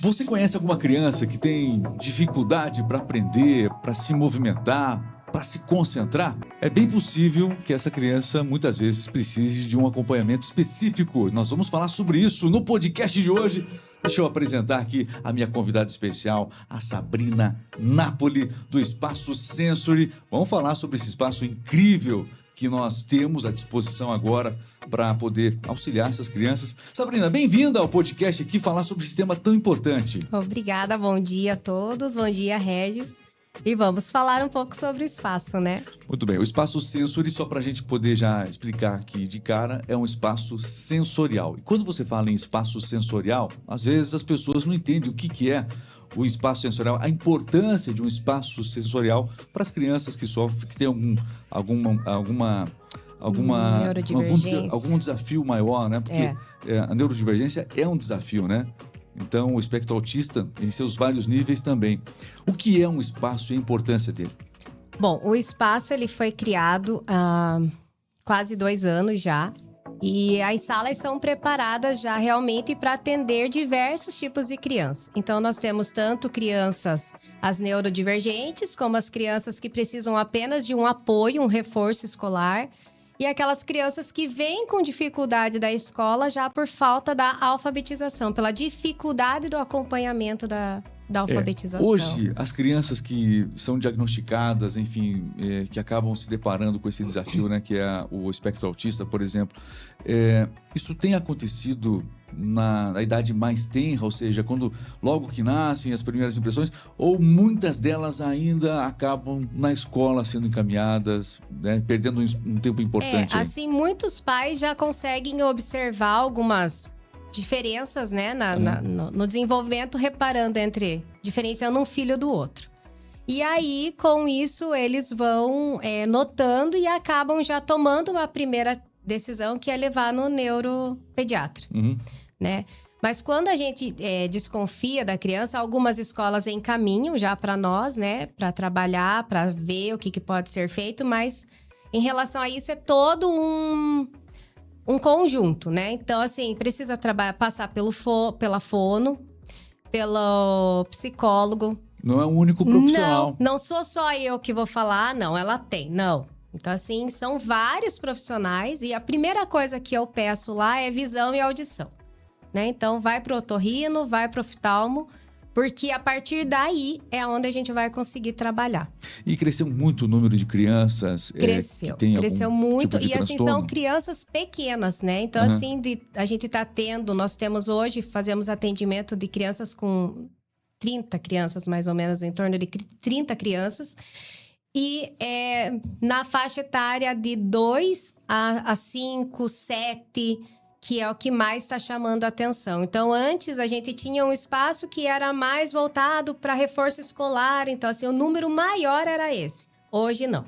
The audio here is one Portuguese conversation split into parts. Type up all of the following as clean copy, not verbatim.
Você conhece alguma criança que tem dificuldade para aprender, para se movimentar, para se concentrar? É bem possível que essa criança muitas vezes precise de um acompanhamento específico. Nós vamos falar sobre isso no podcast de hoje. Deixa eu apresentar aqui a minha convidada especial, a Sabrina Napoli, do Espaço Sensory. Vamos falar sobre esse espaço incrível que nós temos à disposição agora para poder auxiliar essas crianças. Sabrina, bem-vinda ao podcast aqui, falar sobre esse tema tão importante. Obrigada, bom dia a todos, bom dia, Regis. E vamos falar um pouco sobre o espaço, né? Muito bem, o Espaço Sensory, só para a gente poder já explicar aqui de cara, é um espaço sensorial. E quando você fala em espaço sensorial, às vezes as pessoas não entendem o que é o espaço sensorial, a importância de um espaço sensorial para as crianças que sofrem, que têm algum desafio maior, né? Porque a neurodivergência é um desafio, né? Então, o espectro autista, em seus vários níveis também. O que é um espaço e a importância dele? Bom, o espaço ele foi criado há quase 2 anos já. E as salas são preparadas já realmente para atender diversos tipos de crianças. Então, nós temos tanto crianças, as neurodivergentes, como as crianças que precisam apenas de um apoio, um reforço escolar. E aquelas crianças que vêm com dificuldade da escola já por falta da alfabetização, pela dificuldade do acompanhamento da alfabetização. Hoje, as crianças que são diagnosticadas, enfim, que acabam se deparando com esse desafio, né, que é o espectro autista, por exemplo, isso tem acontecido na idade mais tenra, ou seja, quando logo que nascem as primeiras impressões, ou muitas delas ainda acabam na escola sendo encaminhadas, né, perdendo um tempo importante. Assim, muitos pais já conseguem observar algumas diferenças, né, no desenvolvimento, diferenciando um filho do outro. E aí, com isso, eles vão notando e acabam já tomando uma primeira decisão, que é levar no neuropediatra, né? Mas quando a gente desconfia da criança, algumas escolas encaminham já para nós, né, para trabalhar, para ver o que pode ser feito, mas em relação a isso é todo um conjunto, né? Então, assim, precisa passar pela fono, pelo psicólogo. Não é um único profissional. Não sou só eu que vou falar, não, ela tem, não. Então, assim, são vários profissionais e a primeira coisa que eu peço lá é visão e audição, né? Então, vai pro otorrino, vai pro oftalmo, porque a partir daí é onde a gente vai conseguir trabalhar. E cresceu muito o número de crianças que tem cresceu algum muito. Tipo de e assim, transtorno? são crianças pequenas, né? Então, assim, a gente tá tendo... Nós temos hoje, fazemos atendimento de crianças com 30 crianças, mais ou menos, em torno de 30 crianças. E na faixa etária de 2 a 5, 7... que é o que mais está chamando a atenção. Então, antes a gente tinha um espaço que era mais voltado para reforço escolar. Então, assim, o número maior era esse. Hoje, não.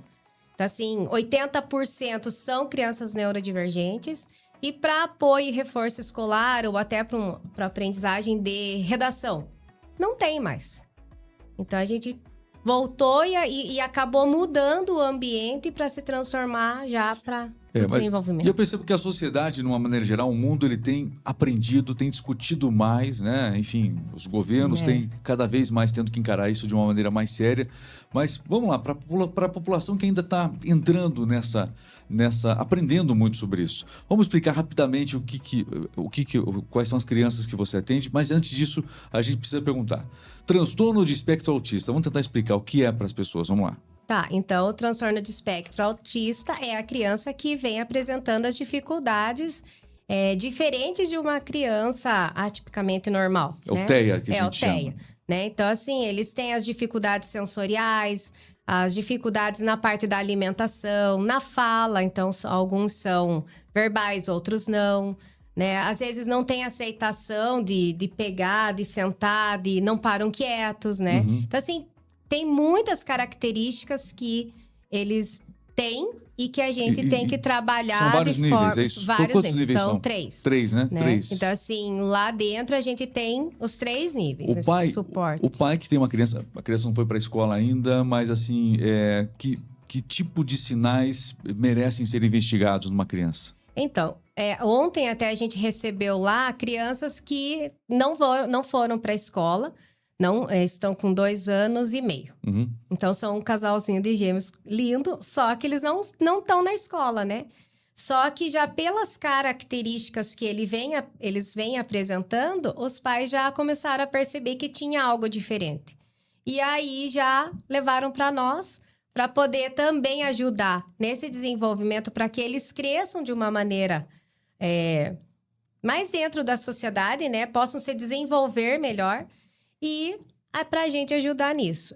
Então, assim, 80% são crianças neurodivergentes. E para apoio e reforço escolar, ou até para aprendizagem de redação, não tem mais. Então, a gente voltou e acabou mudando o ambiente para se transformar já para o desenvolvimento. E eu percebo que a sociedade, de uma maneira geral, o mundo ele tem aprendido, tem discutido mais, né? Enfim, os governos têm cada vez mais tendo que encarar isso de uma maneira mais séria. Mas vamos lá, para a população que ainda está entrando aprendendo muito sobre isso. Vamos explicar rapidamente quais são as crianças que você atende, mas antes disso, a gente precisa perguntar. Transtorno de espectro autista. Vamos tentar explicar o que é para as pessoas. Vamos lá. Tá, então o transtorno de espectro autista é a criança que vem apresentando as dificuldades diferentes de uma criança atipicamente normal. É o TEA que a gente chama. TEA, né? Então, assim, eles têm as dificuldades sensoriais, as dificuldades na parte da alimentação, na fala. Então, alguns são verbais, outros não, né? Às vezes não tem aceitação de pegar, de sentar, não param quietos, né? Então, assim, tem muitas características que eles têm e que a gente tem que trabalhar. São vários níveis, é isso? Quantos níveis são? 3. 3, né? 3. Então, assim, lá dentro a gente tem os 3 níveis, esse suporte. O pai que tem uma criança, a criança não foi para a escola ainda, mas assim, que tipo de sinais merecem ser investigados numa criança? Então, Ontem até a gente recebeu lá crianças que não foram para a escola, estão com 2 anos e meio. Uhum. Então, são um casalzinho de gêmeos lindo, só que eles não estão na escola, né? Só que já pelas características que eles vêm apresentando, os pais já começaram a perceber que tinha algo diferente. E aí já levaram para nós, para poder também ajudar nesse desenvolvimento, para que eles cresçam de uma maneira mais dentro da sociedade, né? Possam se desenvolver melhor e para a gente ajudar nisso.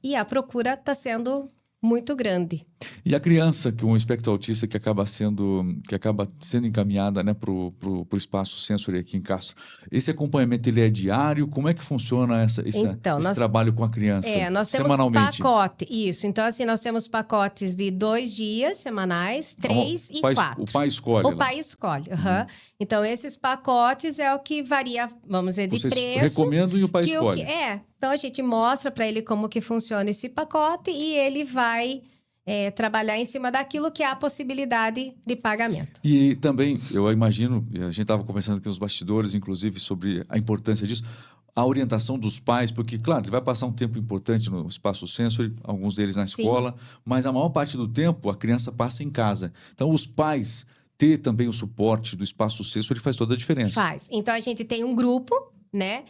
E a procura está sendo muito grande. E a criança, que um espectro autista que acaba sendo encaminhada, né, pro espaço Sensory aqui em Castro, esse acompanhamento ele é diário? Como é que funciona esse trabalho com a criança? Nós temos semanalmente? Pacote, isso. Então, assim, nós temos pacotes de 2 dias semanais, 3 e 4. O pai escolhe. O pai escolhe. Uhum. Então, esses pacotes é o que varia, vamos dizer, de Vocês preço. recomendam e o pai escolhe. Então, a gente mostra para ele como que funciona esse pacote e ele vai trabalhar em cima daquilo que é a possibilidade de pagamento. E também, eu imagino, a gente estava conversando aqui nos bastidores, inclusive, sobre a importância disso, a orientação dos pais, porque, claro, ele vai passar um tempo importante no espaço Sensory, alguns deles na escola, mas a maior parte do tempo a criança passa em casa. Então, os pais ter também o suporte do espaço Sensory faz toda a diferença. Faz. Então, a gente tem um grupo, né?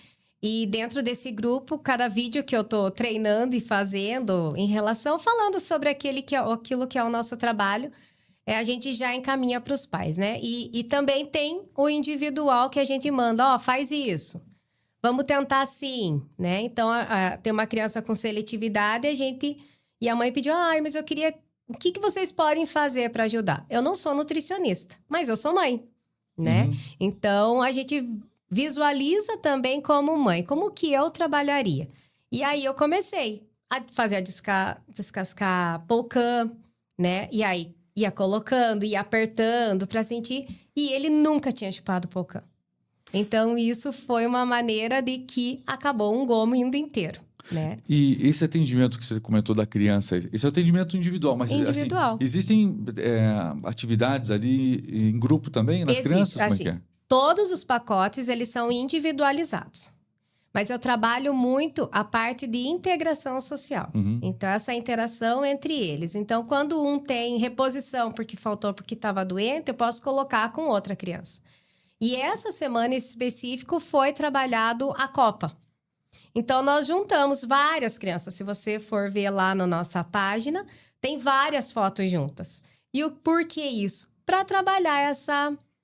E dentro desse grupo, cada vídeo que eu tô treinando e fazendo falando sobre aquilo que é o nosso trabalho, a gente já encaminha para os pais, né? E também tem o individual que a gente manda, faz isso. Vamos tentar assim, né? Então, tem uma criança com seletividade, e a mãe pediu, mas eu queria... O que vocês podem fazer para ajudar? Eu não sou nutricionista, mas eu sou mãe, né? Uhum. Então, a gente visualiza também como mãe, como que eu trabalharia. E aí, eu comecei a fazer descascar polcã, né? E aí, ia colocando, ia apertando para sentir. E ele nunca tinha chupado polcã. Então, isso foi uma maneira de que acabou um gomo indo inteiro, né? E esse atendimento que você comentou da criança, esse é o atendimento individual, mas individual. Assim, existem atividades ali em grupo também nas crianças? Como é que é? Todos os pacotes, eles são individualizados. Mas eu trabalho muito a parte de integração social. Uhum. Então, essa interação entre eles. Então, quando um tem reposição porque faltou, porque estava doente, eu posso colocar com outra criança. E essa semana em específico foi trabalhado a Copa. Então, nós juntamos várias crianças. Se você for ver lá na nossa página, tem várias fotos juntas. E o porquê isso? Para trabalhar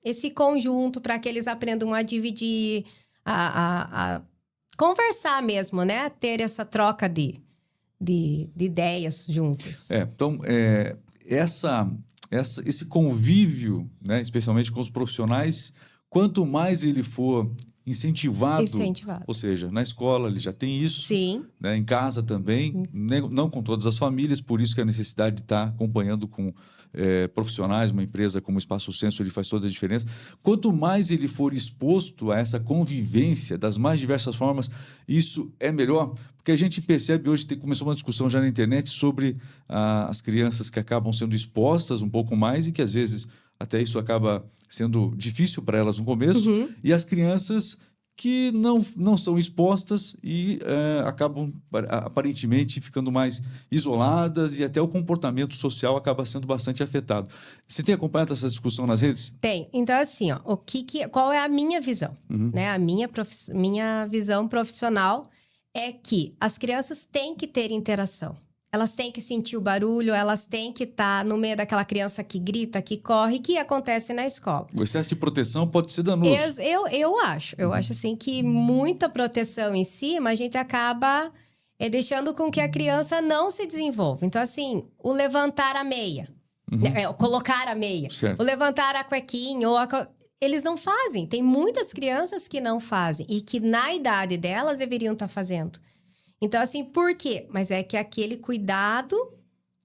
esse conjunto, para que eles aprendam a dividir, a conversar mesmo, né? Ter essa troca de ideias juntos. Então, esse convívio, né, especialmente com os profissionais, quanto mais ele for incentivado, ou seja, na escola ele já tem isso, sim, né, em casa também, não com todas as famílias, por isso que a necessidade de estar acompanhando com profissionais, uma empresa como o Espaço Sensory faz toda a diferença. Quanto mais ele for exposto a essa convivência das mais diversas formas, isso é melhor, porque a gente percebe hoje, começou uma discussão já na internet sobre as crianças que acabam sendo expostas um pouco mais e que às vezes até isso acaba sendo difícil para elas no começo, e as crianças que não são expostas e acabam, aparentemente, ficando mais isoladas e até o comportamento social acaba sendo bastante afetado. Você tem acompanhado essa discussão nas redes? Tem. Então, assim, qual é a minha visão? Né? A minha visão profissional é que as crianças têm que ter interação. Elas têm que sentir o barulho, elas têm que estar no meio daquela criança que grita, que corre, que acontece na escola. O excesso de proteção pode ser danoso. Eu acho. Eu acho, assim, que muita proteção em cima, a gente acaba deixando com que a criança não se desenvolva. Então, assim, o levantar a meia, o colocar a meia, certo. O levantar a cuequinha, eles não fazem. Tem muitas crianças que não fazem e que na idade delas deveriam estar fazendo. Então, assim, por quê? Mas é que aquele cuidado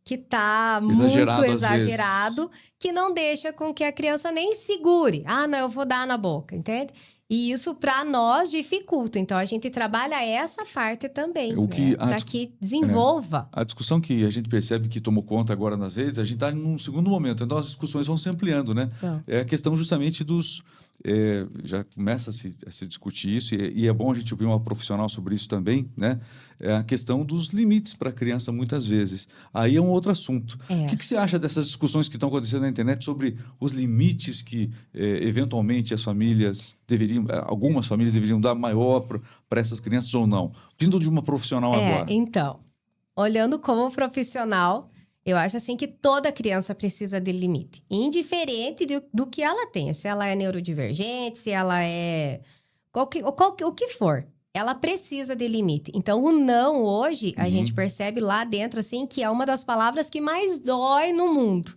que tá muito exagerado, que não deixa com que a criança nem segure. Não, eu vou dar na boca, entende? E isso, para nós, dificulta. Então, a gente trabalha essa parte também, para que desenvolva. A discussão que a gente percebe que tomou conta agora nas redes, a gente está num segundo momento. Então, as discussões vão se ampliando, né? É a questão justamente dos... já começa a se discutir isso, e é bom a gente ouvir uma profissional sobre isso também, né? É a questão dos limites para a criança, muitas vezes. Aí é um outro assunto. O que você acha dessas discussões que estão acontecendo na internet sobre os limites que, eventualmente, algumas famílias deveriam dar maior para essas crianças ou não? Vindo de uma profissional agora. Então, olhando como profissional, eu acho assim que toda criança precisa de limite, indiferente do que ela tenha, se ela é neurodivergente, se ela é o que for, ela precisa de limite. Então, o não hoje, a gente percebe lá dentro assim que é uma das palavras que mais dói no mundo.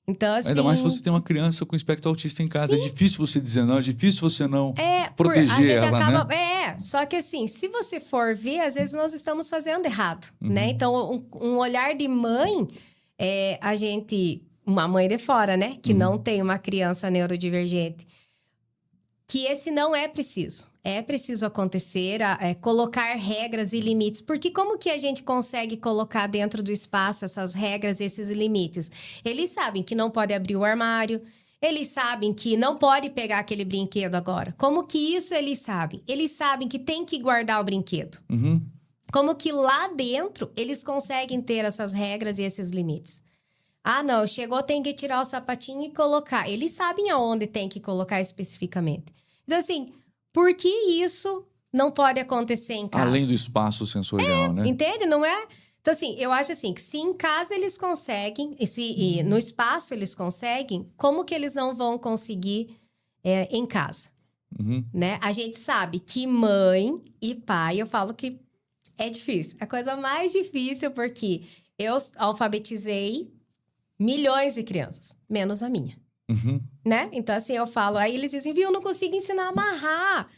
Então, assim... Ainda mais se você tem uma criança com espectro autista em casa. Sim. É difícil você dizer não, é difícil você não proteger ela, né? Só que assim, se você for ver, às vezes nós estamos fazendo errado, né? Então, um olhar de mãe, uma mãe de fora, né? Que não tem uma criança neurodivergente, que esse não é preciso. É preciso acontecer, colocar regras e limites. Porque como que a gente consegue colocar dentro do espaço essas regras, esses limites? Eles sabem que não pode abrir o armário, eles sabem que não pode pegar aquele brinquedo agora. Como que isso eles sabem? Eles sabem que tem que guardar o brinquedo. Como que lá dentro eles conseguem ter essas regras e esses limites? Ah, não, chegou, tem que tirar o sapatinho e colocar. Eles sabem aonde tem que colocar especificamente. Então, assim... Por que isso não pode acontecer em casa? Além do espaço sensorial, né? Entende? Não é? Então, assim, eu acho assim, que se em casa eles conseguem, e no espaço eles conseguem, como que eles não vão conseguir em casa? Né? A gente sabe que mãe e pai, eu falo que é difícil. É a coisa mais difícil porque eu alfabetizei milhões de crianças, menos a minha. Né? Então, assim, eu falo... Aí eles dizem, viu, eu não consigo ensinar a amarrar.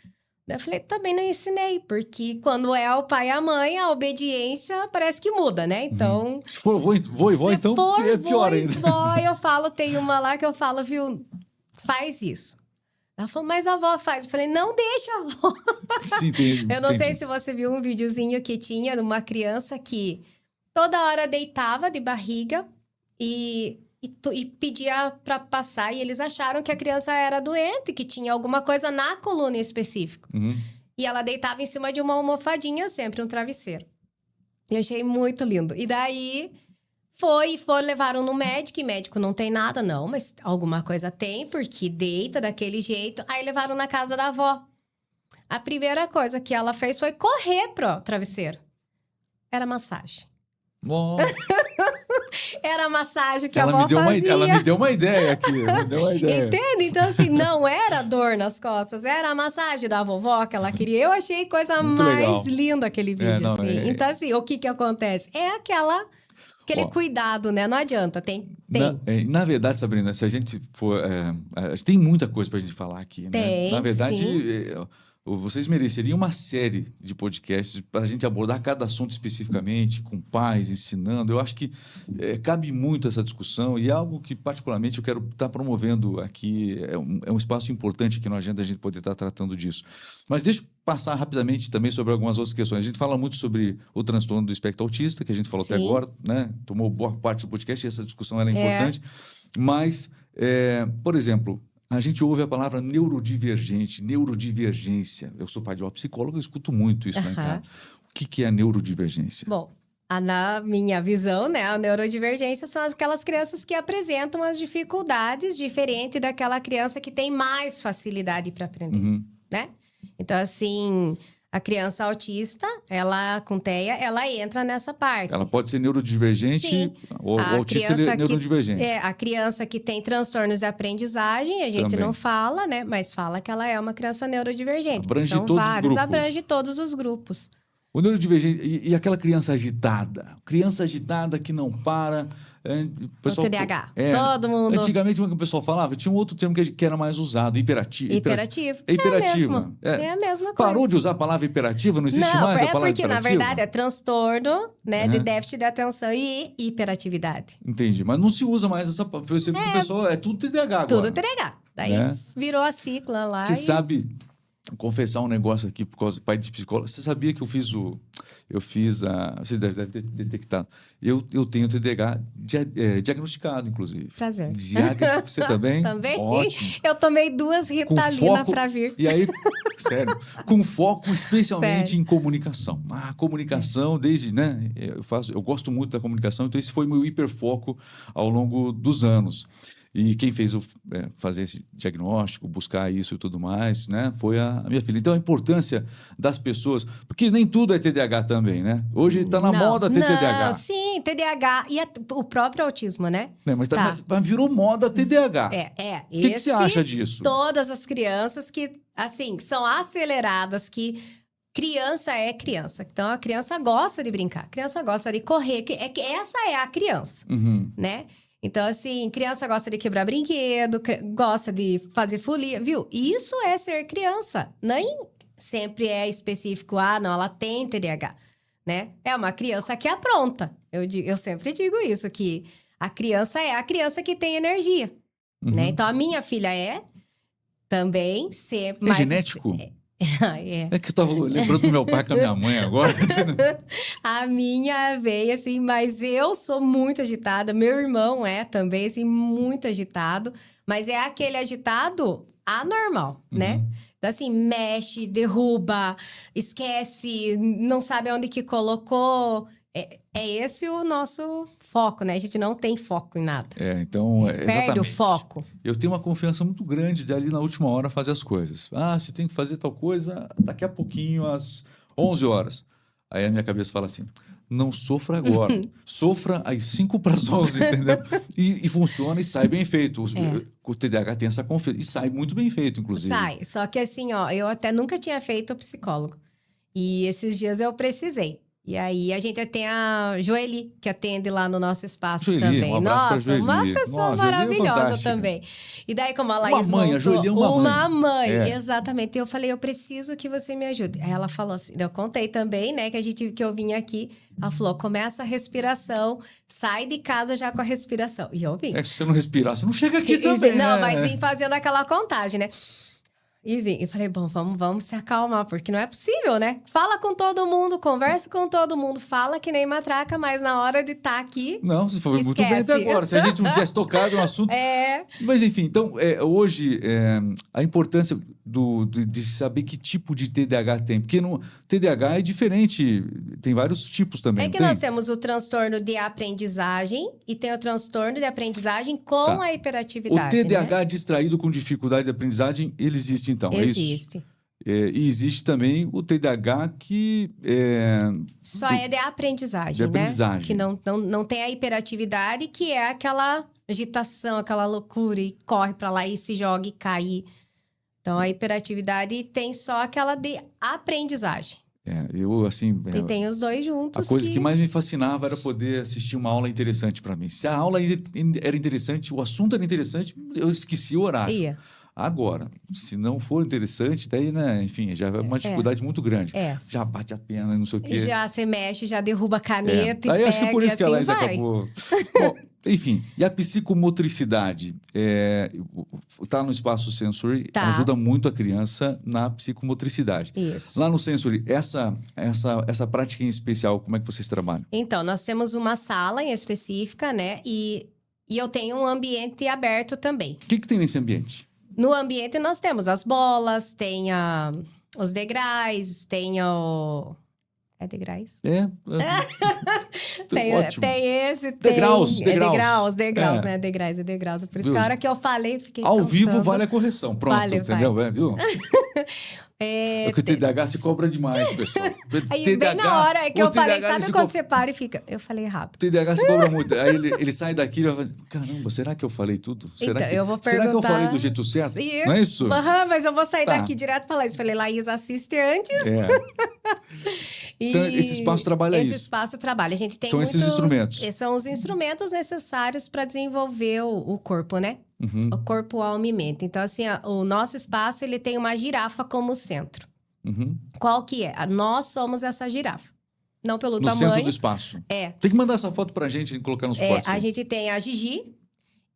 Eu falei, também não ensinei. Porque quando é o pai e a mãe, a obediência parece que muda, né? Então... Se for vô e vó, então é pior ainda. Eu falo, tem uma lá que eu falo, viu, faz isso. Ela falou, mas a avó faz. Eu falei, não deixa a avó. Sim, entendi. Eu não sei se você viu um videozinho que tinha de uma criança que toda hora deitava de barriga e pedia para passar, e eles acharam que a criança era doente, que tinha alguma coisa na coluna em específico. E ela deitava em cima de uma almofadinha, sempre um travesseiro. E eu achei muito lindo. E daí levaram no médico, e médico não tem nada, não, mas alguma coisa tem, porque deita daquele jeito. Aí levaram na casa da avó. A primeira coisa que ela fez foi correr pro travesseiro. Era massagem. Oh. Era a massagem que a avó fazia. Ela me deu uma ideia aqui. Entende? Então, assim, não era dor nas costas. Era a massagem da vovó que ela queria. Eu achei coisa muito mais linda aquele vídeo, assim. Então, assim, o que acontece? É aquele cuidado, né? Não adianta, tem. Na verdade, Sabrina, se a gente for... tem muita coisa pra gente falar aqui, né? Tem, na verdade... sim. Vocês mereceriam uma série de podcasts para a gente abordar cada assunto especificamente, com pais, ensinando. Eu acho que cabe muito essa discussão e é algo que, particularmente, eu quero estar promovendo aqui. É um espaço importante aqui na agenda a gente poder estar tratando disso. Mas deixa eu passar rapidamente também sobre algumas outras questões. A gente fala muito sobre o transtorno do espectro autista, que a gente falou até agora, né? Tomou boa parte do podcast e essa discussão ela é importante. Mas, por exemplo... A gente ouve a palavra neurodivergência. Eu sou pai de uma psicóloga, eu escuto muito isso lá em casa. O que é a neurodivergência? Bom, na minha visão, né, a neurodivergência são aquelas crianças que apresentam as dificuldades diferentes daquela criança que tem mais facilidade para aprender, né? Então, assim... A criança autista, ela com TEA, ela entra nessa parte. Ela pode ser neurodivergente ou autista neurodivergente. A criança que tem transtornos de aprendizagem, a gente não fala, né? Mas fala que ela é uma criança neurodivergente. Abrange todos os grupos. Abrange todos os grupos. O neurodivergente e aquela criança agitada. Criança agitada que não para... O TDAH. Todo mundo... Antigamente, como o pessoal falava, tinha um outro termo que era mais usado, hiperativo. Hiperativo. Hiperativa. É a mesma coisa. Parou de usar a palavra hiperativa? Não existe mais a palavra porque, hiperativa? Na verdade, é transtorno, né, de déficit de atenção e hiperatividade. Entendi. Mas não se usa mais essa palavra. O pessoal é tudo TDAH agora. Tudo TDAH. Daí virou a sigla lá. Você sabe confessar um negócio aqui por causa do pai de psicólogo. Você sabia que você deve ter detectado. Eu tenho TDAH diagnosticado, inclusive. Prazer. Você também? Também. Ótimo. Eu tomei 2 Ritalina para vir. E aí, sério, com foco especialmente Sério. em comunicação. A comunicação, desde, né? Eu gosto muito da comunicação, então esse foi meu hiperfoco ao longo dos anos. E quem fez fazer esse diagnóstico, buscar isso e tudo mais, né, foi a minha filha. Então, a importância das pessoas... Porque nem tudo é TDAH também, né? Hoje está na moda ter TDAH. Não, sim, TDAH e o próprio autismo, né? Mas virou moda TDAH. O que você acha disso? Todas as crianças que, assim, são aceleradas, que... Criança é criança. Então, a criança gosta de brincar. A criança gosta de correr. Essa é a criança, né? Então, assim, criança gosta de quebrar brinquedo, gosta de fazer folia, viu? Isso é ser criança. Nem sempre é específico, não, ela tem TDAH, né? É uma criança que apronta. Eu sempre digo isso, que a criança é a criança que tem energia, né? Então, a minha filha também sempre... É genético? É que eu tava lembrando do meu pai com a minha mãe agora. A minha veio, assim, mas eu sou muito agitada. Meu irmão é também, assim, muito agitado. Mas é aquele agitado anormal, né? Então, assim, mexe, derruba, esquece, não sabe onde que colocou. É esse o nosso foco, né? A gente não tem foco em nada. Então, perde exatamente. o foco. Eu tenho uma confiança muito grande de ali na última hora fazer as coisas. Você tem que fazer tal coisa daqui a pouquinho, às 11 horas. Aí a minha cabeça fala assim, não sofra agora. Sofra às 5 para as 11, entendeu? E funciona e sai bem feito. O TDAH tem essa confiança. E sai muito bem feito, inclusive. Sai. Só que assim, eu até nunca tinha feito psicólogo. E esses dias eu precisei. E aí, a gente tem a Joeli, que atende lá no nosso espaço também. Um abraço pra Nossa, Joeli. uma pessoa maravilhosa também. E daí, como a Laís a Joeli é uma mãe. Exatamente. E eu falei, eu preciso que você me ajude. Aí ela falou assim, eu contei também, né, que eu vim aqui. Ela falou, começa a respiração, sai de casa já com a respiração. E eu vim. Se você não respirar, você não chega aqui também, Não, né? mas vim fazendo aquela contagem, né? E vim. E falei, bom, vamos se acalmar, porque não é possível, né? Fala com todo mundo, conversa com todo mundo, fala que nem matraca, mas na hora de estar aqui, não, você foi muito bem até agora. Se a gente não tivesse tocado no assunto... Mas, enfim, então, hoje, a importância de saber que tipo de TDAH tem. Porque no TDAH é diferente, tem vários tipos também. É que nós temos o transtorno de aprendizagem e tem o transtorno de aprendizagem com a hiperatividade. O TDAH distraído com dificuldade de aprendizagem, ele existe então, existe. É isso? E existe também o TDAH que... Só é de aprendizagem, né? Que não tem a hiperatividade, que é aquela agitação, aquela loucura, e corre pra lá e se joga e cai. Então, a hiperatividade tem só aquela de aprendizagem. E tem os dois juntos. A coisa que mais me fascinava era poder assistir uma aula interessante para mim. Se a aula era interessante, o assunto era interessante, eu esqueci o horário. Agora, se não for interessante, daí, né, enfim, já é uma dificuldade muito grande. Já bate a pena, não sei o quê. Já você mexe, já derruba a caneta e aí pega, acho que por isso que a Laís vai. acabou... Bom, enfim, e a psicomotricidade? Tá no espaço Sensory, ajuda muito a criança na psicomotricidade. Isso. Lá no Sensory, essa prática em especial, como é que vocês trabalham? Então, nós temos uma sala em específica, né? E eu tenho um ambiente aberto também. O que tem nesse ambiente? No ambiente nós temos as bolas, tem os degraus, tem o... É degraus? Tem esse, tem... Degraus. Degraus, né? Degraus. Por isso que a hora que eu falei, fiquei Ao pensando... vivo vale a correção, pronto, entendeu? Viu? Porque o TDAH se cobra demais, pessoal. Aí, bem na hora que eu falei, sabe quando você para e fica... Eu falei errado. O TDAH se cobra muito. Aí ele sai daqui e vai falar, caramba, será que eu falei tudo? Eu vou perguntar... Será que eu falei do jeito certo? Não é isso? Mas eu vou sair daqui direto e falar isso. Falei, Laís, assiste antes. Então, esse espaço trabalha isso. Esse espaço trabalha. A gente tem esses instrumentos. São os instrumentos necessários para desenvolver o corpo, né? O corpo, alma e mente. Então, assim, o nosso espaço, ele tem uma girafa como centro. Qual que é? Nós somos essa girafa. Não pelo tamanho. No centro do espaço. Tem que mandar essa foto pra gente e colocar nos cortes. A gente tem a Gigi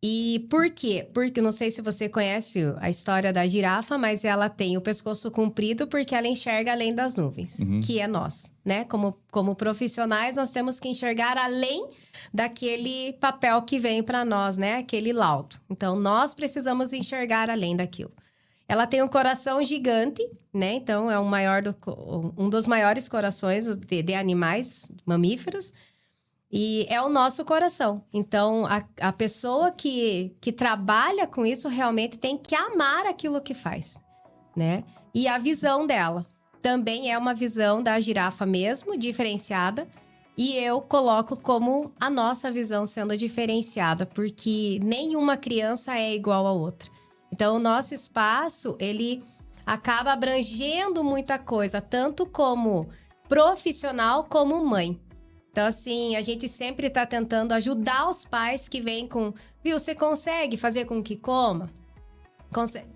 E por quê? Porque não sei se você conhece a história da girafa, mas ela tem o pescoço comprido porque ela enxerga além das nuvens, que é nós, né? Como profissionais, nós temos que enxergar além daquele papel que vem para nós, né? Aquele laudo. Então, nós precisamos enxergar além daquilo. Ela tem um coração gigante, né? Então, é um dos maiores corações de animais mamíferos. E é o nosso coração. Então, a pessoa que trabalha com isso realmente tem que amar aquilo que faz, né? E a visão dela também é uma visão da girafa mesmo, diferenciada. E eu coloco como a nossa visão sendo diferenciada, porque nenhuma criança é igual a outra. Então, o nosso espaço, ele acaba abrangendo muita coisa, tanto como profissional como mãe. Então, assim, a gente sempre está tentando ajudar os pais que vêm com... Viu, você consegue fazer com que coma?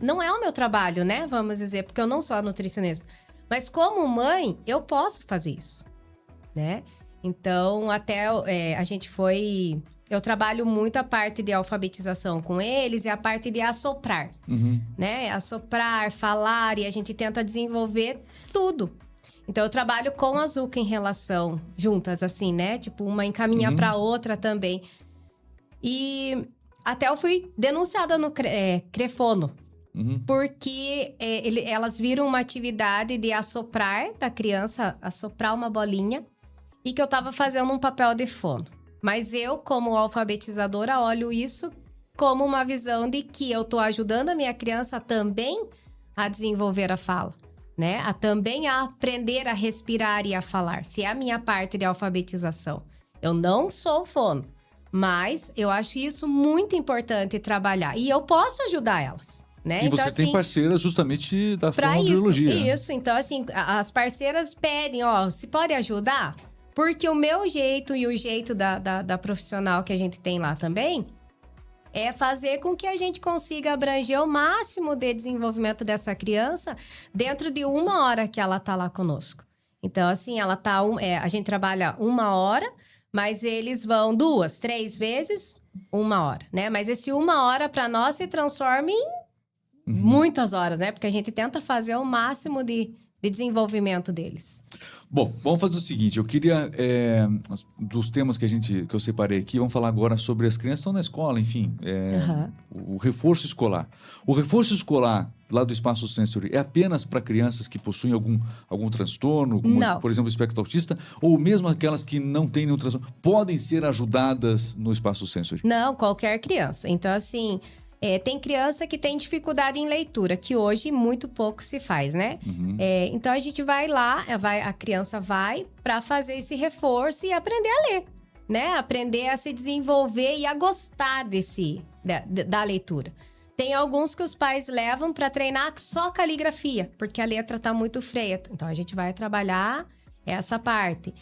Não é o meu trabalho, né? Vamos dizer, porque eu não sou a nutricionista. Mas como mãe, eu posso fazer isso, né? Então, até a gente foi... Eu trabalho muito a parte de alfabetização com eles e a parte de assoprar, né? Assoprar, falar, e a gente tenta desenvolver tudo. Então, eu trabalho com a Zuca em relação, juntas, assim, né? Tipo, uma encaminha para outra também. E até eu fui denunciada no Crefono. Porque elas viram uma atividade de assoprar da criança, assoprar uma bolinha, e que eu tava fazendo um papel de fono. Mas eu, como alfabetizadora, olho isso como uma visão de que eu tô ajudando a minha criança também a desenvolver a fala, né? Também a aprender a respirar e a falar. Se é a minha parte de alfabetização. Eu não sou fono, mas eu acho isso muito importante trabalhar. E eu posso ajudar elas, né? E então, você tem parceiras justamente da fonoaudiologia. Isso. Então, assim, as parceiras pedem, se pode ajudar? Porque o meu jeito e o jeito da profissional que a gente tem lá também é fazer com que a gente consiga abranger o máximo de desenvolvimento dessa criança dentro de 1 hora que ela tá lá conosco. Então, assim, ela tá... a gente trabalha 1 hora, mas eles vão 2, 3 vezes 1 hora, né? Mas esse 1 hora para nós se transforma em muitas horas, né? Porque a gente tenta fazer o máximo de desenvolvimento deles. Bom, vamos fazer o seguinte, eu queria, dos temas que eu separei aqui, vamos falar agora sobre as crianças que estão na escola, enfim, o reforço escolar. O reforço escolar lá do Espaço Sensory é apenas para crianças que possuem algum transtorno, como, por exemplo, o espectro autista, ou mesmo aquelas que não têm nenhum transtorno, podem ser ajudadas no Espaço Sensory? Não, qualquer criança. Então, assim... tem criança que tem dificuldade em leitura, que hoje muito pouco se faz, né? Então, a gente vai lá, a criança vai para fazer esse reforço e aprender a ler, né? Aprender a se desenvolver e a gostar da leitura. Tem alguns que os pais levam para treinar só caligrafia, porque a letra tá muito feia. Então, a gente vai trabalhar essa parte.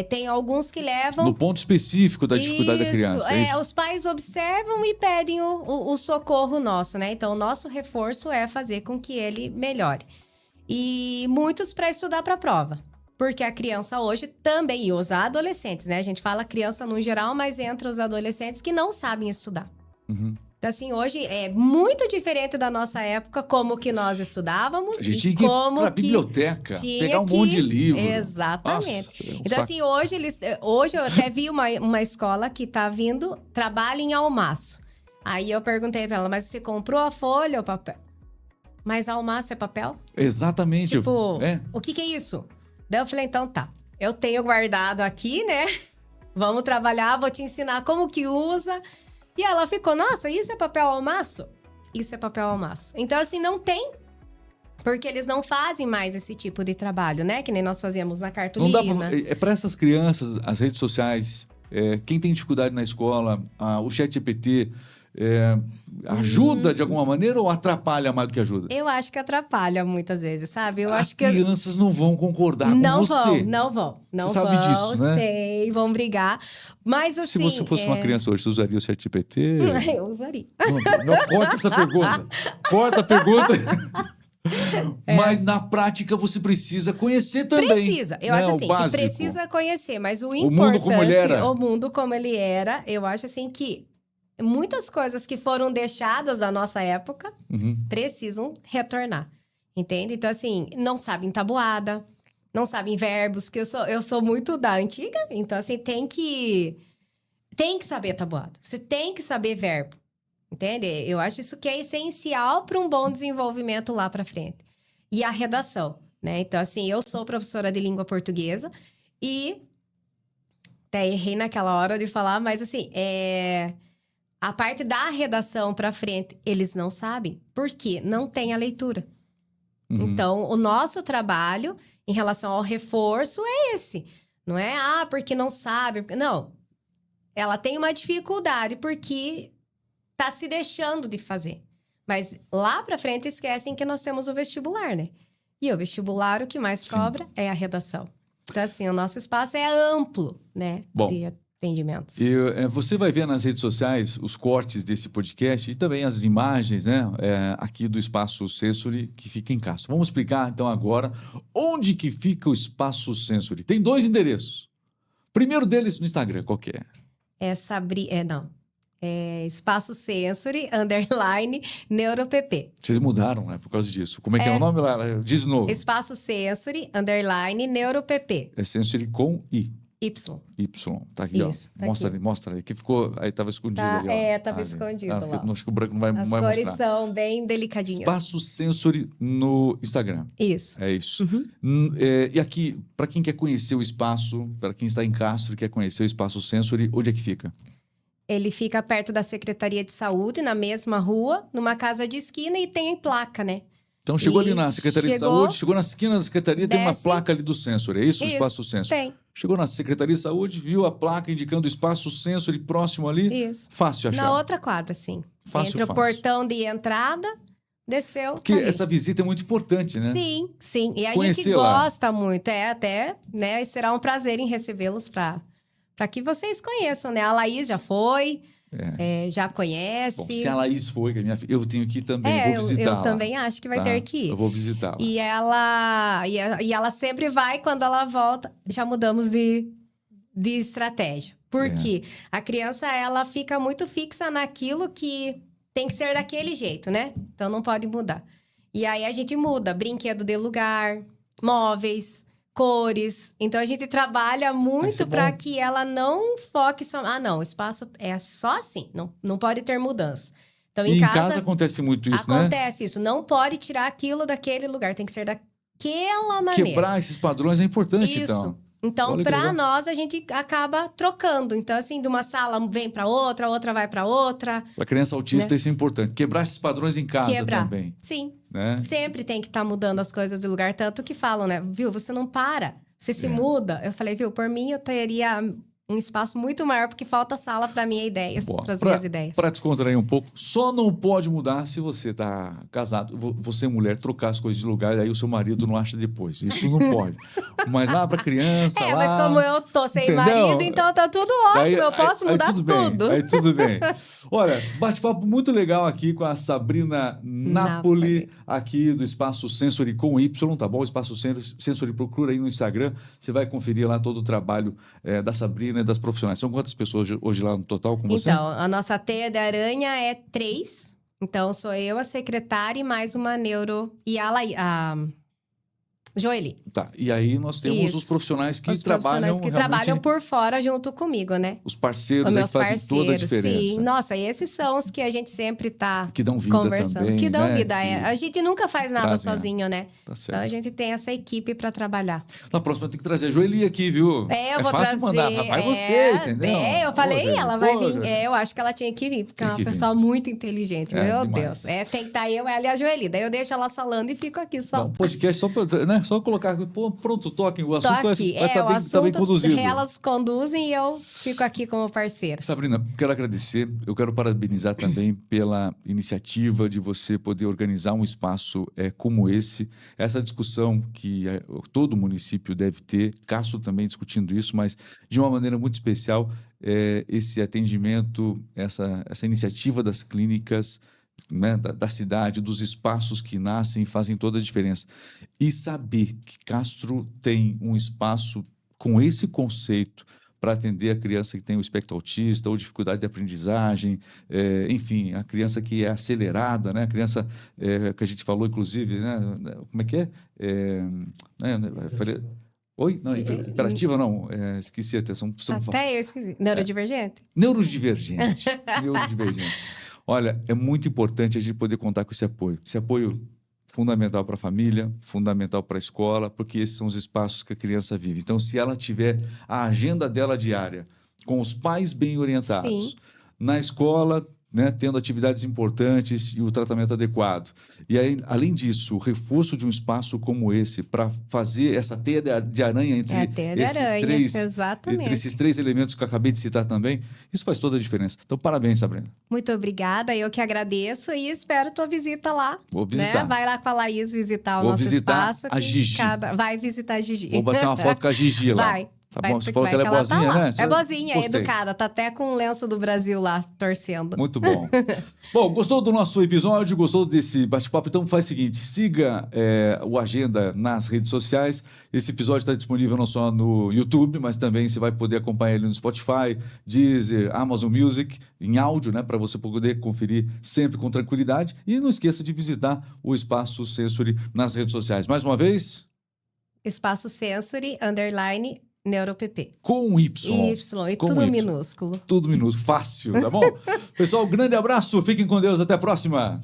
Tem alguns que levam... No ponto específico da dificuldade da criança. Os pais observam e pedem o socorro nosso, né? Então, o nosso reforço é fazer com que ele melhore. E muitos para estudar para a prova. Porque a criança hoje também, e os adolescentes, né? A gente fala criança no geral, mas entra os adolescentes que não sabem estudar. Então, assim, hoje é muito diferente da nossa época, como que nós estudávamos. A gente tinha que ir pra biblioteca, pegar um monte de livro. Exatamente. Nossa, então, assim, hoje eu até vi uma escola que tá vindo, trabalha em almaço. Aí eu perguntei pra ela, mas você comprou a folha ou papel? Mas almaço é papel? Exatamente. Tipo, o que é isso? Daí eu falei, então tá, eu tenho guardado aqui, né? Vamos trabalhar, vou te ensinar como que usa... E ela ficou, nossa, isso é papel almaço? Isso é papel almaço. Então, assim, não tem. Porque eles não fazem mais esse tipo de trabalho, né? Que nem nós fazíamos na cartolina. Não dá para essas crianças, as redes sociais, quem tem dificuldade na escola, o ChatGPT, ajuda de alguma maneira ou atrapalha mais do que ajuda? Eu acho que atrapalha muitas vezes, sabe? As crianças não vão concordar com você. Não vão. Você sabe disso, né? Sei, vão brigar. Mas assim... Se você fosse uma criança hoje, você usaria o ChatGPT? Eu usaria. Não, corta essa pergunta. Corta a pergunta. Mas na prática você precisa conhecer também. Precisa. Eu acho assim, que precisa conhecer. Mas o importante... mundo como ele era. O mundo como ele era, eu acho assim que... muitas coisas que foram deixadas da nossa época precisam retornar, entende? Então, assim, não sabem tabuada, não sabem verbos, que eu sou muito da antiga, então, assim, tem que saber tabuada, você tem que saber verbo, entende? Eu acho isso que é essencial para um bom desenvolvimento lá para frente. E a redação, né? Então, assim, eu sou professora de língua portuguesa e até errei naquela hora de falar, mas, assim, a parte da redação para frente, eles não sabem. Por quê? Não tem a leitura. Então, o nosso trabalho em relação ao reforço é esse. Não é, porque não sabe. Não. Ela tem uma dificuldade porque tá se deixando de fazer. Mas lá para frente esquecem que nós temos o vestibular, né? E o vestibular, o que mais cobra é a redação. Então, assim, o nosso espaço é amplo, né? Bom, de atendimentos. Você vai ver nas redes sociais os cortes desse podcast e também as imagens, né? Aqui do Espaço Sensory, que fica em Castro. Vamos explicar, então, agora onde que fica o Espaço Sensory. Tem 2 endereços. Primeiro deles no Instagram, qual que é? Espaço Sensory, _NeuroPP. Vocês mudaram, né? Por causa disso. Como é que é o nome lá? Diz de novo. Espaço Sensory, _NeuroPP. É Sensory com I. Y. Tá aqui, Isso, ó. tá mostra aí. Que ficou... Aí tava escondido ali, ó. Tava escondido lá. Acho que o branco não vai As mostrar. cores são bem delicadinhas. Espaço Sensory no Instagram. Isso. É isso. E aqui, para quem quer conhecer o espaço, para quem está em Castro e quer conhecer o Espaço Sensory, onde é que fica? Ele fica perto da Secretaria de Saúde, na mesma rua, numa casa de esquina e tem placa, né? Então chegou ali na Secretaria de Saúde, chegou na esquina da Secretaria, tem uma placa ali do Sensory, é isso? O Espaço Sensory? Tem. Chegou na Secretaria de Saúde, viu a placa indicando o Espaço Sensory próximo ali. Isso. Fácil achar. Na outra quadra, sim. Fácil. O portão de entrada, desceu. Porque essa visita é muito importante, né? Sim. E a Conhecer gente lá. gosta muito, até, né? E será um prazer em recebê-los para que vocês conheçam, né? A Laís já foi. Já conhece. Bom, se a Laís foi, que é minha filha, eu tenho que ir também, vou visitar. Eu também acho que vai ter que ir. Eu vou visitar. E ela sempre vai, quando ela volta, já mudamos de estratégia. Porque a criança, ela fica muito fixa naquilo que tem que ser daquele jeito, né? Então, não pode mudar. E aí, a gente muda brinquedo de lugar, móveis, cores. Então, a gente trabalha muito para que ela não foque só... não, o espaço é só assim, não pode ter mudança. Então, em casa acontece muito isso, né? Acontece isso. Não pode tirar aquilo daquele lugar, tem que ser daquela maneira. Quebrar esses padrões é importante, então. Então, para nós, a gente acaba trocando. Então, assim, de uma sala vem para outra vai para outra. Para criança autista, isso é importante. Quebrar esses padrões em casa também. Sim. Né? Sempre tem que estar mudando as coisas de lugar. Tanto que falam, né? Viu, você não para. Você se muda. Eu falei, viu, por mim, eu teria um espaço muito maior, porque falta sala para minhas ideias, para as minhas ideias. Para descontrair um pouco, só não pode mudar se você está casado, você mulher, trocar as coisas de lugar, aí o seu marido não acha depois. Isso não pode. Mas lá para criança, mas como eu tô sem marido, então tá tudo ótimo, eu posso mudar tudo. Aí tudo bem. Olha, bate-papo muito legal aqui com a Sabrina Napoli, aqui do Espaço Sensory com Y, tá bom? O Espaço Sensory, procura aí no Instagram, você vai conferir lá todo o trabalho da Sabrina, das profissionais. São quantas pessoas hoje lá no total com você? Então, a nossa teia de aranha é 3. Então, sou eu, a secretária e mais uma neuro e a Joeli. Tá, e aí nós temos os profissionais que trabalham por fora junto comigo, né? Os parceiros que fazem toda a diferença. Sim, nossa, e esses são os que a gente sempre tá que dão vida conversando. Também, que dão né? vida. A gente nunca faz nada sozinho, né? Tá certo. Então a gente tem essa equipe para trabalhar. Na próxima tem que trazer a Joeli aqui, viu? Eu vou fácil trazer. mandar, vai você, entendeu? Eu falei, ela vai vir. Eu acho que ela tinha que vir, porque é uma pessoa muito inteligente. Meu demais. Deus. Tem que estar eu, ela e a Joeli. Daí eu deixo ela falando e fico aqui só. Não, podcast só colocar, pronto, toquem, o assunto vai estar bem conduzido. Elas conduzem e eu fico aqui como parceira. Sabrina, quero agradecer, eu quero parabenizar também pela iniciativa de você poder organizar um espaço como esse, essa discussão que todo município deve ter, Castro também discutindo isso, mas de uma maneira muito especial, esse atendimento, essa iniciativa das clínicas, né, da cidade, dos espaços que nascem, fazem toda a diferença. E saber que Castro tem um espaço com esse conceito para atender a criança que tem o espectro autista ou dificuldade de aprendizagem, enfim, a criança que é acelerada, né? A criança que a gente falou, inclusive, né? Como é que é? Oi? Não, imperativa não. Esqueci até. Até eu esqueci. Neurodivergente? Neurodivergente. Neurodivergente. Olha, é muito importante a gente poder contar com esse apoio. Esse apoio fundamental para a família, fundamental para a escola, porque esses são os espaços que a criança vive. Então, se ela tiver a agenda dela diária, com os pais bem orientados, Sim. na escola, né, tendo atividades importantes e o tratamento adequado. E aí, além disso, o reforço de um espaço como esse para fazer essa teia de aranha entre esses três elementos que eu acabei de citar também, isso faz toda a diferença. Então, parabéns, Sabrina. Muito obrigada, eu que agradeço e espero tua visita lá. Vou visitar. Né? Vai lá com a Laís visitar o Vou nosso visitar espaço. a Gigi. Vai visitar a Gigi. Vou bater uma foto com a Gigi lá. Vai. Tá bom, você falou que ela é boazinha, tá né? É boazinha, Gostei. é educada. Tá até com o lenço do Brasil lá, torcendo. Muito bom. Bom, gostou do nosso episódio? Gostou desse bate-papo? Então faz o seguinte, siga o Agenda nas redes sociais. Esse episódio está disponível não só no YouTube, mas também você vai poder acompanhar ele no Spotify, Deezer, Amazon Music, em áudio, né? Para você poder conferir sempre com tranquilidade. E não esqueça de visitar o Espaço Sensory nas redes sociais. Mais uma vez... Espaço Sensory, _ NeuroPP. Com Y. E tudo minúsculo. Tudo minúsculo. Fácil, tá bom? Pessoal, grande abraço. Fiquem com Deus. Até a próxima.